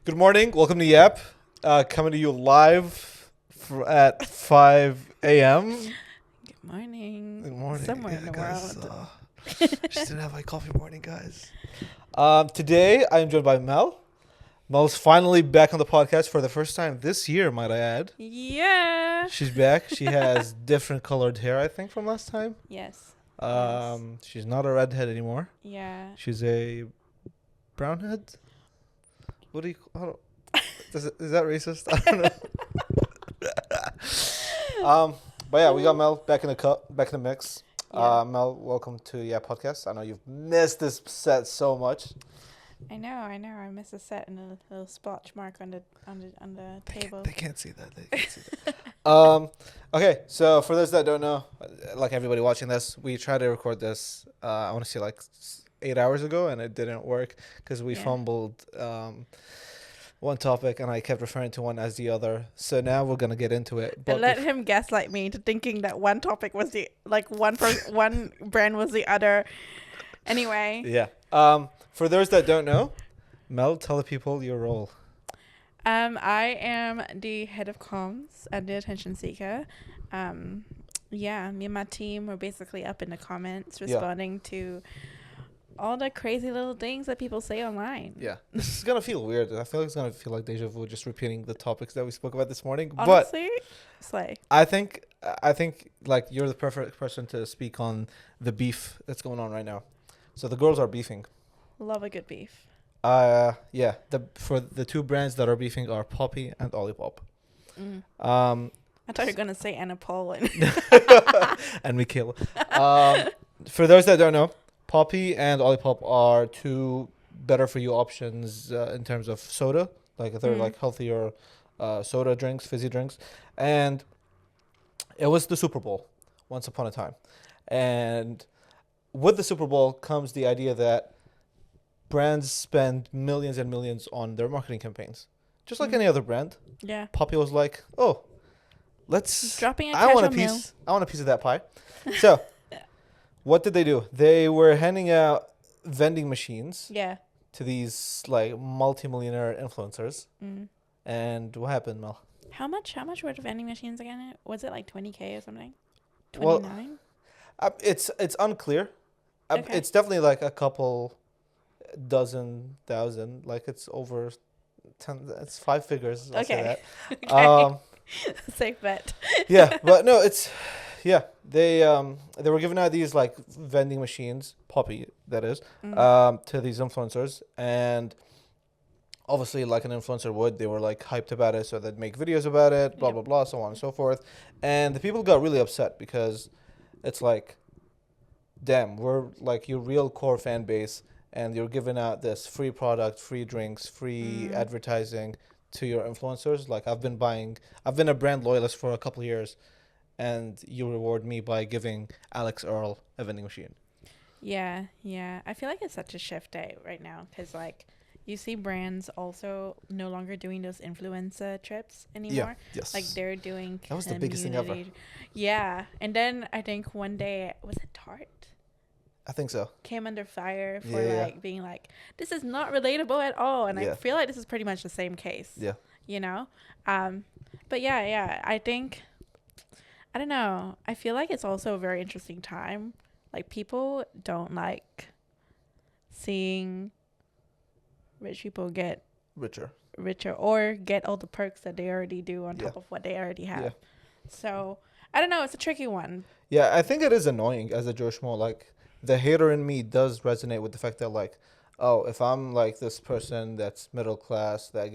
Good morning. Welcome to Yap. Coming to you live at 5 a.m. Good morning. Good morning. Somewhere in the guys, world. Just didn't have my coffee morning, guys. Today, I'm joined by Mel. Mel's finally back on the podcast for the first time this year, might I add. Yeah. She's back. She has different colored hair, I think, from last time. Yes. She's not a redhead anymore. Yeah. She's a brownhead. What do you? Is that racist? I don't know. But yeah, we got Mel back in the mix. Yeah. Mel, welcome to Podcast. I know you've missed this set so much. I know. I missed a set and a little splotch mark on the table. They can't see that. Okay, so for those that don't know, like everybody watching this, we tried to record this. I want to say like 8 hours ago, and it didn't work because we fumbled one topic, and I kept referring to one as the other. So now we're gonna get into it. But let him gaslight me into thinking that one topic was the one brand was the other. Anyway. Yeah. For those that don't know, Mel, tell the people your role. I am the head of comms and the attention seeker. Me and my team were basically up in the comments responding to all the crazy little things that people say online. Yeah. This is going to feel weird. I feel like it's going to feel like deja vu just repeating the topics that we spoke about this morning. Honestly, slay. I think like you're the perfect person to speak on the beef that's going on right now. So the girls are beefing. Love a good beef. For the two brands that are beefing are Poppi and Olipop. I thought you were gonna say Anna Paul and Michaela. For those that don't know, Poppi and Olipop are two better for you options in terms of soda. Like they're like healthier soda drinks, fizzy drinks, and it was the Super Bowl once upon a time, and with the Super Bowl comes the idea that brands spend millions and millions on their marketing campaigns, just like any other brand. Yeah. Poppi was like, "Oh, let's dropping a I want a casual piece. I want a piece of that pie." So, what did they do? They were handing out vending machines. Yeah. To these like multi-millionaire influencers. And what happened, Mel? How much were the vending machines again? Was it like 20K or something? 29? Well, it's unclear. Okay. It's definitely like a couple dozen thousand. Like it's over 10. It's 5 figures. I'll say that. Okay. Safe bet. Yeah, but no, it's they were giving out these like vending machines, Poppi that is, to these influencers, and obviously like an influencer would, they were like hyped about it, so they'd make videos about it, blah blah blah, so on and so forth, and the people got really upset because it's like, damn, we're like your real core fan base, and you're giving out this free product, free drinks, free advertising to your influencers. Like I've been a brand loyalist for a couple of years, and you reward me by giving Alex Earl a vending machine. Yeah. I feel like it's such a shift day right now because like you see brands also no longer doing those influencer trips anymore. Yeah, yes. Like they're doing That was the biggest thing ever. Yeah. And then I think one day, was it Tarte? I think so. Came under fire for being like, this is not relatable at all. And I feel like this is pretty much the same case. Yeah. You know? But yeah, I think, I don't know. I feel like it's also a very interesting time. Like people don't like seeing rich people get richer or get all the perks that they already do on top of what they already have. Yeah. So I don't know. It's a tricky one. Yeah, I think it is annoying as a Joe Schmo. Like the hater in me does resonate with the fact that like, oh, if I'm like this person that's middle class, that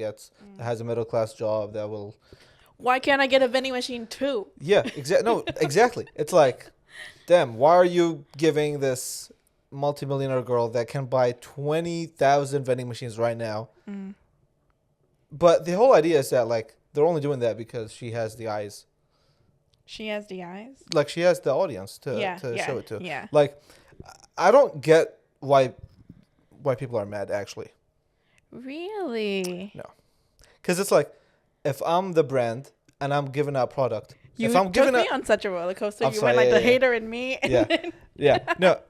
has a middle class job, that will. Why can't I get a vending machine too? Yeah, exactly. No, exactly. It's like, damn, why are you giving this multimillionaire girl that can buy 20,000 vending machines right now? But the whole idea is that like they're only doing that because she has the eyes. She has the eyes? Like she has the audience to show it to. Yeah. Like I don't get why people are mad actually. Really? No. Because it's like, if I'm the brand and I'm giving out product, if I'm took me on such a roller coaster. You were like the hater in me. Yeah. No.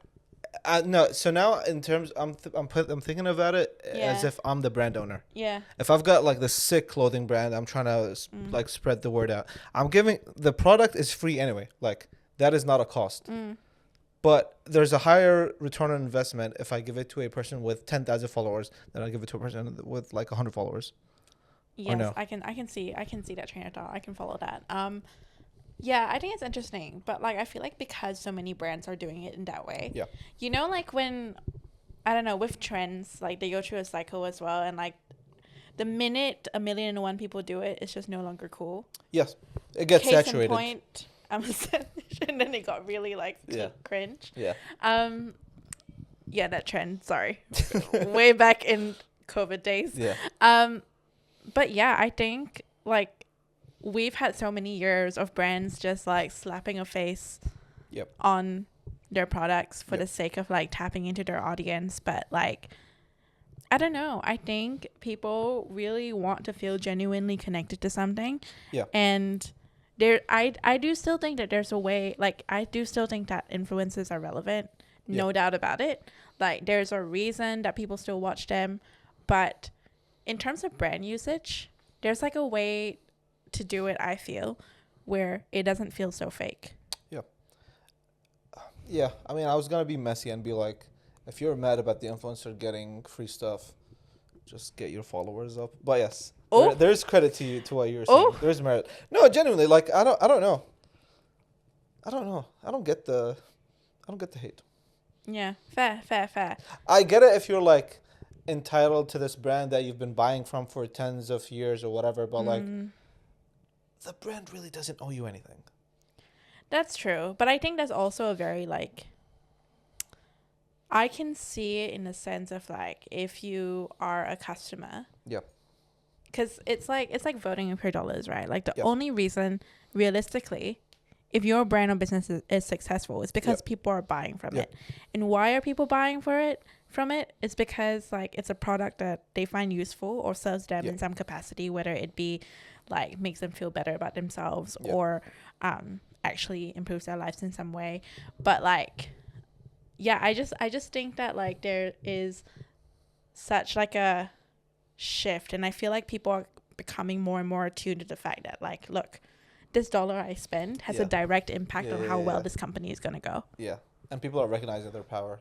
No. So now in terms, I'm thinking about it as if I'm the brand owner. Yeah. If I've got like this sick clothing brand, I'm trying to like spread the word out. I'm giving the product is free anyway. Like that is not a cost. But there's a higher return on investment if I give it to a person with 10,000 followers than I give it to a person with like 100 followers. Yes, no? I can see that train of thought. I can follow that. Yeah, I think it's interesting, but like I feel like because so many brands are doing it in that way. Yeah. You know, like when I don't know, with trends, like they go through a cycle as well, and like the minute 1,000,001 people do it, it's just no longer cool. Yes, it gets Case saturated. In point, and then it got really like cringe. Yeah. Yeah, that trend. Sorry, way back in COVID days. Yeah. But yeah, I think like we've had so many years of brands just like slapping a face on their products for the sake of like tapping into their audience. But like, I don't know. I think people really want to feel genuinely connected to something. Yeah. And I do still think that there's a way, like I do still think that influencers are relevant. No doubt about it. Like there's a reason that people still watch them. But in terms of brand usage, there's like a way to do it, I feel, where it doesn't feel so fake. Yeah. I mean, I was going to be messy and be like, if you're mad about the influencer getting free stuff, just get your followers up. But yes, there's credit to you, to what you're saying. There's merit. No, genuinely, like, I don't know. I don't get the hate. Yeah. Fair. I get it if you're like entitled to this brand that you've been buying from for tens of years or whatever, but like the brand really doesn't owe you anything. That's true, but I think that's also a very like I can see it in the sense of like if you are a customer, because it's like voting with your dollars, right? Like the only reason realistically if your brand or business is successful, it's because people are buying from it. And why are people buying from it? It's because like it's a product that they find useful or serves them in some capacity, whether it be like makes them feel better about themselves or actually improves their lives in some way. But like, I just think that like there is such like a shift, and I feel like people are becoming more and more attuned to the fact that like, look, this dollar I spend has a direct impact on how well this company is going to go. Yeah. And people are recognizing their power.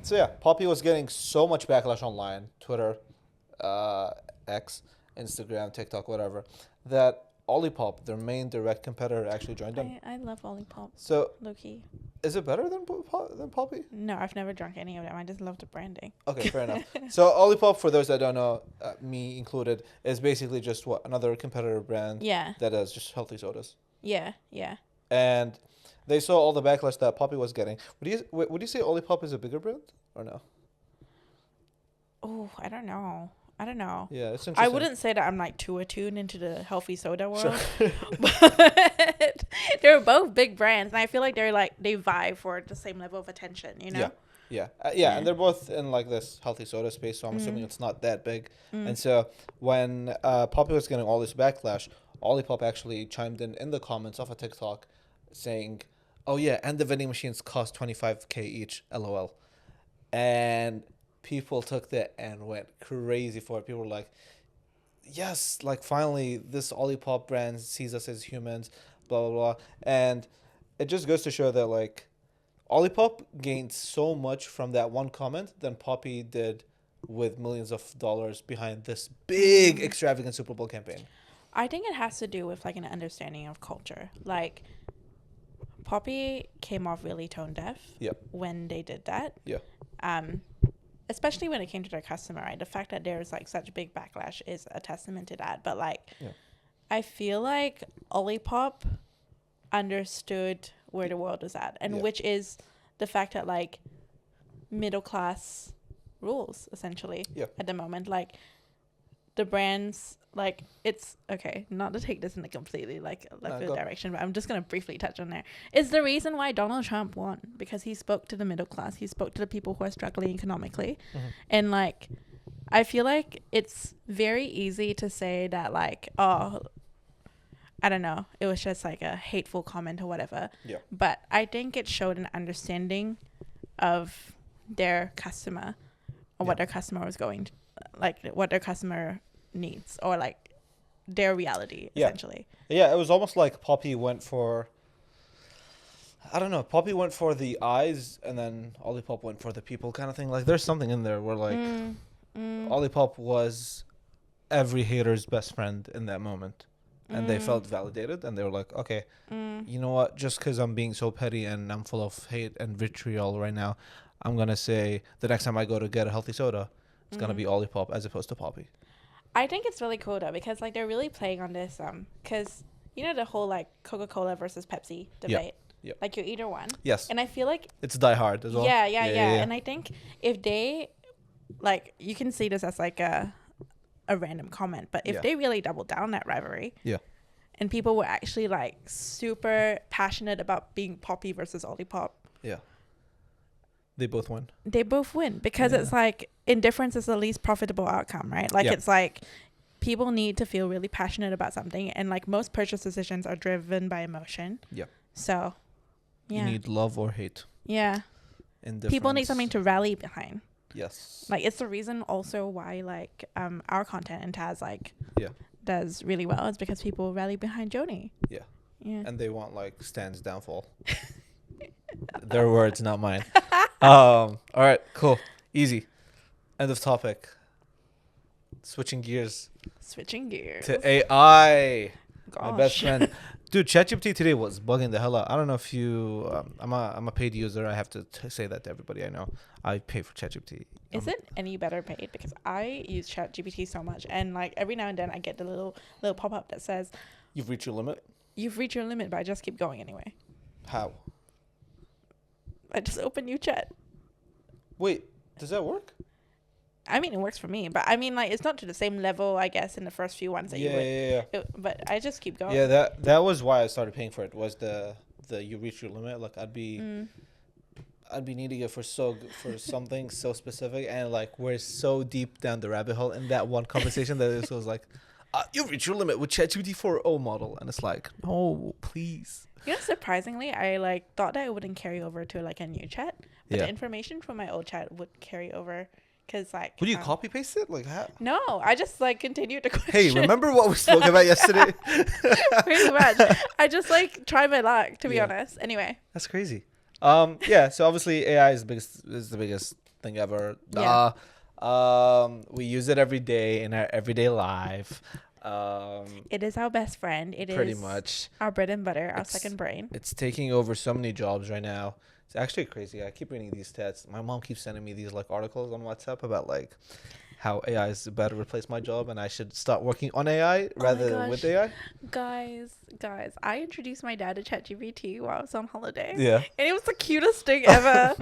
So Poppi was getting so much backlash online, Twitter, X, Instagram, TikTok, whatever, that Olipop, their main direct competitor, actually joined them. I love Olipop. So, low-key. Is it better than Poppi? No, I've never drunk any of them. I just love the branding. Okay, fair enough. So Olipop, for those that don't know, me included, is basically just another competitor brand. Yeah. That does just healthy sodas. Yeah. And they saw all the backlash that Poppi was getting. Would you say Olipop is a bigger brand or no? Oh, I don't know. Yeah, it's interesting. I wouldn't say that I'm like too attuned into the healthy soda world, but they're both big brands, and I feel like they vie for the same level of attention. You know? Yeah, and they're both in like this healthy soda space, so I'm assuming it's not that big. And so when Poppi was getting all this backlash, Olipop actually chimed in the comments of a TikTok, saying, "Oh yeah, and the vending machines cost $25,000 each, LOL," and people took that and went crazy for it. People were like, yes, like finally this Olipop brand sees us as humans, blah, blah, blah. And it just goes to show that like Olipop gained so much from that one comment than Poppi did with millions of dollars behind this big extravagant Super Bowl campaign. I think it has to do with like an understanding of culture. Like Poppi came off really tone deaf when they did that. Especially when it came to their customer, right? The fact that there's like such big backlash is a testament to that. But like, I feel like Olipop understood where the world was at, and which is the fact that like middle class rules essentially at the moment. Like the brands, like it's okay, not to take this in a completely like left field direction, but I'm just gonna briefly touch on there. Is the reason why Donald Trump won, because he spoke to the middle class, he spoke to the people who are struggling economically, and like I feel like it's very easy to say that like, oh, I don't know, it was just like a hateful comment or whatever. But I think it showed an understanding of their customer or what their customer was going to, like what their customer needs or like their reality essentially. Yeah, it was almost like Poppi went for, I don't know, Poppi went for the eyes and then Olipop went for the people kind of thing. Like there's something in there where like Olipop was every hater's best friend in that moment. And they felt validated and they were like, okay, you know what? Just because I'm being so petty and I'm full of hate and vitriol right now, I'm going to say the next time I go to get a healthy soda, it's going to be Olipop as opposed to Poppi. I think it's really cool though because like they're really playing on this because you know the whole like Coca-Cola versus Pepsi debate. Yep. Like you're either one. Yes. And I feel like it's Die Hard as well. Yeah. And I think if they like you can see this as like a random comment, but if they really double down that rivalry, and people were actually like super passionate about being Poppi versus Olipop, they both win. They both win because it's like indifference is the least profitable outcome, right? Like it's like people need to feel really passionate about something, and like most purchase decisions are driven by emotion. So you need love or hate. People need something to rally behind. Yes. Like it's the reason also why like our content and Taz like does really well. It's because people rally behind Joni. Yeah. And they want like Stan's downfall. Their words, not mine. All right, cool. Easy. End of topic. Switching gears to AI. Gosh. My best friend. Dude, ChatGPT today was bugging the hell out. I don't know if you... I'm a paid user. I have to say that to everybody I know. I pay for ChatGPT. Is it any better paid? Because I use ChatGPT so much. And like every now and then I get the little pop-up that says... You've reached your limit? You've reached your limit, but I just keep going anyway. How? I just open new chat. Wait, does that work? I mean, it works for me, but I mean, like, it's not to the same level, I guess, in the first few ones that you would. But I just keep going. Yeah, that was why I started paying for it. Was the you reach your limit? Like, I'd be needing it for something so specific, and like we're so deep down the rabbit hole in that one conversation that it was like, you reach your limit with ChatGPT 4.0 model, and it's like, no, please. You know, surprisingly, I like thought that it wouldn't carry over to like a new chat, but the information from my old chat would carry over. Cause like, would you copy paste it like how? No, I just like continued the question. Hey, remember what we spoke about yesterday? Pretty much. I just like try my luck, to be honest. Anyway, that's crazy. So obviously AI is the biggest thing ever. We use it every day in our everyday life. It is our best friend. It pretty is much our bread and butter, our second brain. It's taking over so many jobs right now. It's actually crazy. I keep reading these stats. My mom keeps sending me these like articles on WhatsApp about like how AI is about to replace my job and I should start working on AI rather than with AI. Guys, I introduced my dad to ChatGPT while I was on holiday. Yeah. And it was the cutest thing ever.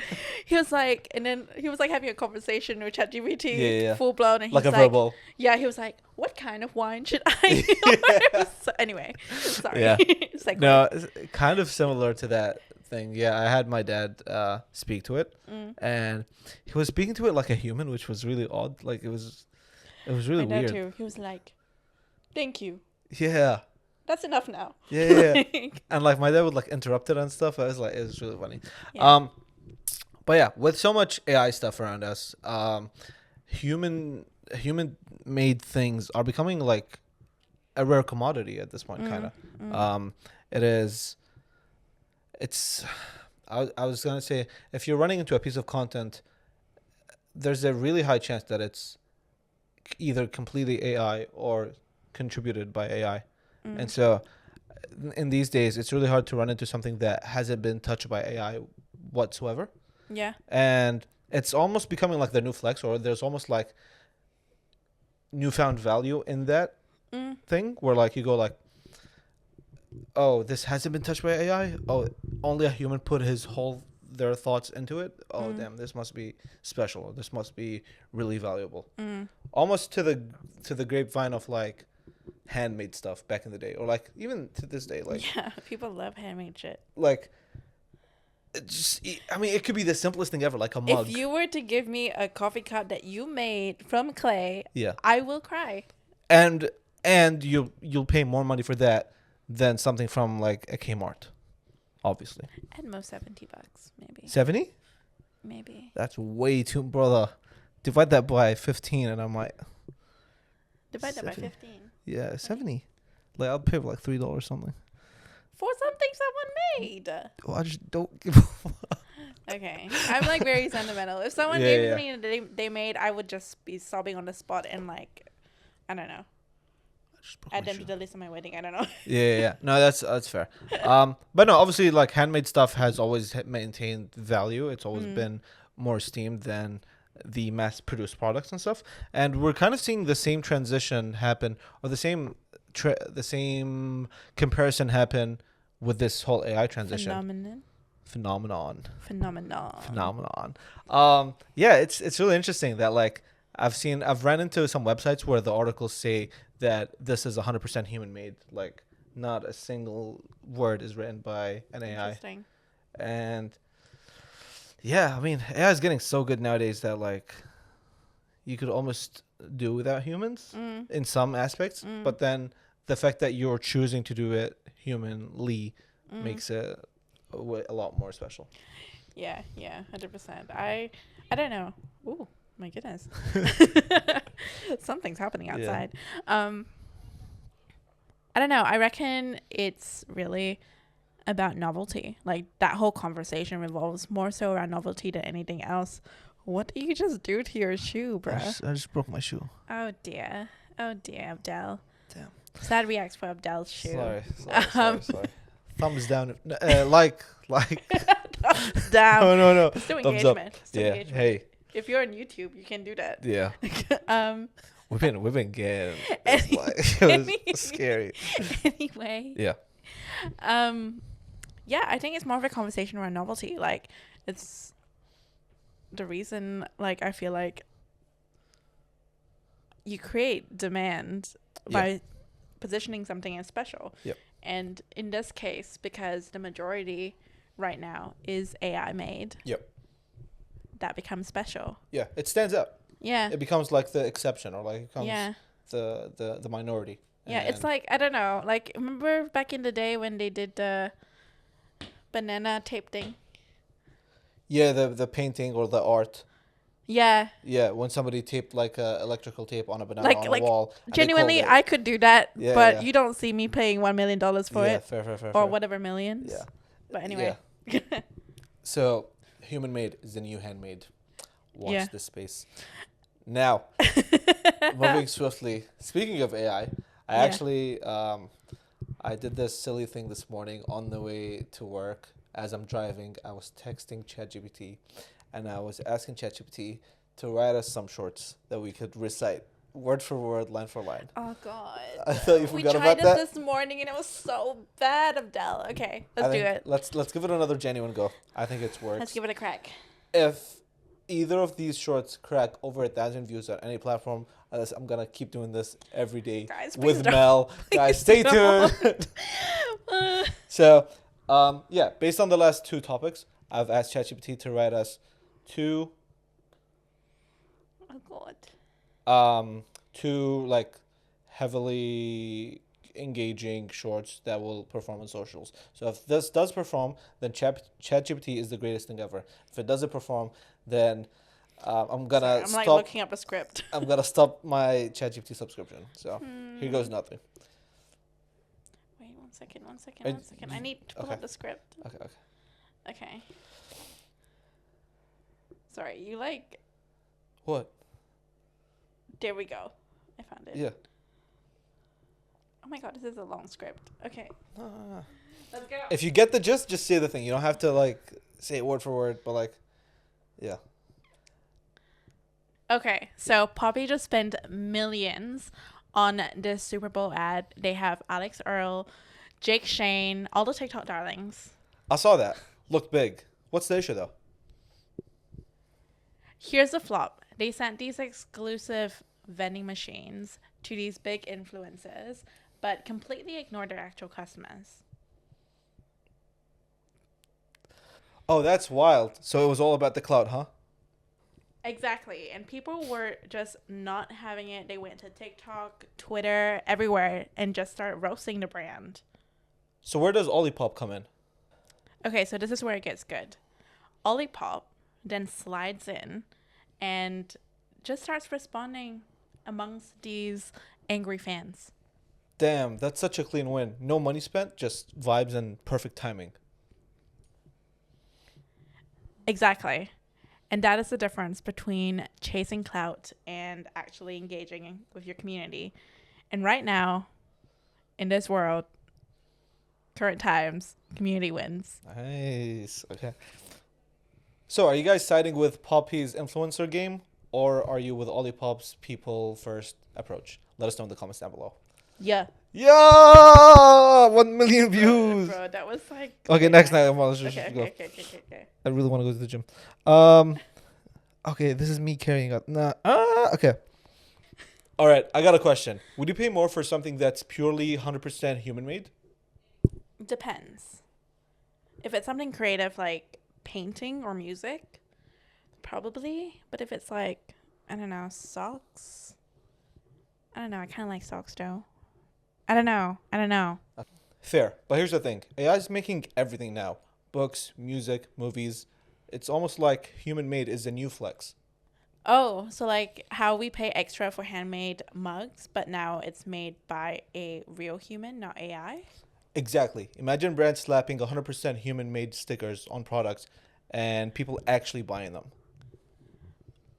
He was like having a conversation with ChatGPT, full blown, and he like was a verbal. Yeah, he was like, "What kind of wine should I?" So, anyway, sorry. Yeah. It's like no, it's kind of similar to that thing. Yeah, I had my dad speak to it, and he was speaking to it like a human, which was really odd. Like it was really weird. My dad too. He was like, "Thank you." Yeah. That's enough now. Yeah. And like my dad would like interrupt it and stuff. It was really funny. Yeah. But yeah, with so much AI stuff around us, human made things are becoming like a rare commodity at this point, kind of. I was gonna say, if you're running into a piece of content, there's a really high chance that it's either completely AI or contributed by AI. And so in these days, it's really hard to run into something that hasn't been touched by AI whatsoever. Yeah. And it's almost becoming like the new flex, or there's almost like newfound value in that thing where like you go like, oh, this hasn't been touched by AI. Oh, only a human put their thoughts into it. Oh, damn, this must be special. This must be really valuable. Almost to the grapevine of like handmade stuff back in the day, or like even to this day. Like, yeah, people love handmade shit. Like, it could be the simplest thing ever, like a mug. If you were to give me a coffee cup that you made from clay, I will cry. And you'll pay more money for that than something from like a Kmart, obviously. At most $70, maybe. 70? Maybe. That's way too, brother. Divide that by 15 and I'm like... Divide that by 15? Yeah, 70. Like, I'll pay for like $3 or something. For something someone made. Well, I just don't give a fuck. Okay. I'm like very sentimental. If someone gave me something they made, I would just be sobbing on the spot and like, I don't know. Add them to the list of my wedding. I don't know. Yeah. No, that's fair. But no, obviously, like handmade stuff has always maintained value. It's always been more esteemed than the mass-produced products and stuff. And we're kind of seeing the same transition happen, or the same comparison happen with this whole AI transition. Phenomenon. Yeah, it's really interesting that like I've ran into some websites where the articles say that this is 100% human made, like not a single word is written by an AI. Interesting. And yeah, I mean, AI is getting so good nowadays that like you could almost do without humans in some aspects, but then the fact that you're choosing to do it humanly makes it a lot more special. Yeah, 100%. I don't know. Ooh, my goodness. Something's happening outside. Yeah. I don't know. I reckon it's really about novelty. Like that whole conversation revolves more so around novelty than anything else. What did you just do to your shoe, bro? I just broke my shoe. Oh dear, Abdel. Damn. Sad reacts for Abdel's shoe. Sorry. Thumbs down. Like. Thumbs down. No. Still Thumbs engagement. up. Still engagement. Hey. If you're on YouTube, you can do that. Yeah. We've been getting. It was scary. Anyway. Yeah. Yeah, I think it's more of a conversation around novelty. Like, it's the reason. Like, I feel like you create demand by positioning something as special. Yep. And in this case, because the majority right now is AI made. Yep. That becomes special. Yeah, it stands out. Yeah. It becomes like the exception, or like it becomes the minority. Yeah, it's like, I don't know. Like, remember back in the day when they did the banana tape thing? Yeah, the painting or the art. Yeah. Yeah, when somebody taped like electrical tape on a banana on a wall. Genuinely, I could do that, but you don't see me paying $1 million for it. Fair. Or whatever millions. Yeah. But anyway. Yeah. So, human made is the new handmade. Watch this space. Now, moving swiftly. Speaking of AI, I actually I did this silly thing this morning on the way to work. As I'm driving, I was texting ChatGPT, and I was asking ChatGPT to write us some shorts that we could recite word for word, line for line. Oh God! I thought you forgot about that. We tried this morning, and it was so bad, Abdel. Okay, let's do it. Let's give it another genuine go. I think it's works. Let's give it a crack. If either of these shorts crack over 1,000 views on any platform, I'm gonna keep doing this every day. Guys, with Mel. Guys, stay tuned. So, based on the last two topics, I've asked ChatGPT to write us two like heavily engaging shorts that will perform on socials. So if this does perform, then ChatGPT is the greatest thing ever. If it doesn't perform, then I'm stop. Like looking up a script. I'm gonna stop my ChatGPT subscription. So here goes nothing. Wait, one second. I need to pull up the script. Okay. Sorry, you like. What? There we go. I found it. Yeah. Oh my God, this is a long script. Okay. Let's go. If you get the gist, just say the thing. You don't have to like say it word for word, but like, yeah. Okay, so Poppi just spent millions on this Super Bowl ad. They have Alex Earl, Jake Shane, all the TikTok darlings. I saw that. Looked big. What's the issue though? Here's the flop. They sent these exclusive vending machines to these big influencers, but completely ignored their actual customers. Oh, that's wild. So it was all about the clout, huh? Exactly. And people were just not having it. They went to TikTok, Twitter, everywhere, and just started roasting the brand. So where does Olipop come in? Okay, so this is where it gets good. Olipop then slides in and just starts responding amongst these angry fans. Damn, that's such a clean win. No money spent, just vibes and perfect timing. Exactly. And that is the difference between chasing clout and actually engaging with your community. And right now, in this world, current times, community wins. Nice. Okay. So, are you guys siding with Poppy's influencer game, or are you with Olipop's people first approach? Let us know in the comments down below. Yeah. Yeah! 1 million views. Bro, that was like... Okay, next night. Let's just go. Okay. I really want to go to the gym. Okay, this is me carrying up. Okay. All right, I got a question. Would you pay more for something that's purely 100% human-made? Depends. If it's something creative like painting or music, probably. But if it's like, I don't know, socks. I don't know. I kind of like socks though. I don't know. Fair. But here's the thing. AI is making everything now. Books, music, movies. It's almost like human-made is a new flex. Oh, so like how we pay extra for handmade mugs, but now it's made by a real human, not AI? Exactly. Imagine brands slapping 100% human-made stickers on products and people actually buying them.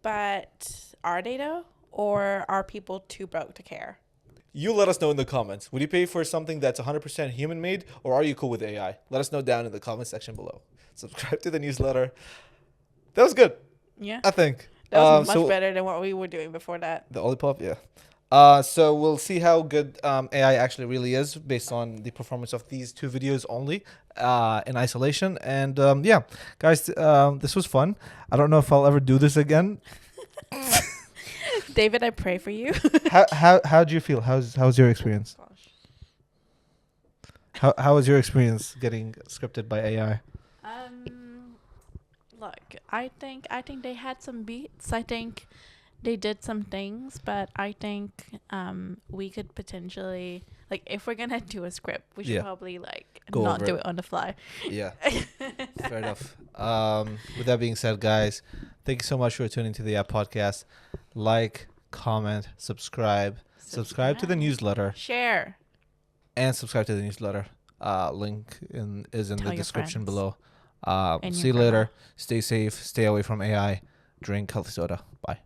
But are they though? Or are people too broke to care? You let us know in the comments. Would you pay for something that's 100% human-made, or are you cool with AI? Let us know down in the comment section below. Subscribe to the newsletter. That was good. Yeah. I think. That was much better than what we were doing before that. The Olipop, yeah. So we'll see how good AI actually really is based on the performance of these two videos only in isolation. And yeah, guys, this was fun. I don't know if I'll ever do this again. David, I pray for you. How do you feel? How's your experience? How was your experience getting scripted by AI? Look, I think they had some beats. I think they did some things, but I think we could potentially, like, if we're gonna do a script, we should probably like go not do it on the fly. Yeah. Fair enough. With that being said, guys, thank you so much for tuning to the podcast. Like, comment, subscribe to the newsletter, share, and subscribe to the newsletter. Link is in the description below. See you later. Stay safe. Stay away from AI. Drink healthy soda. Bye.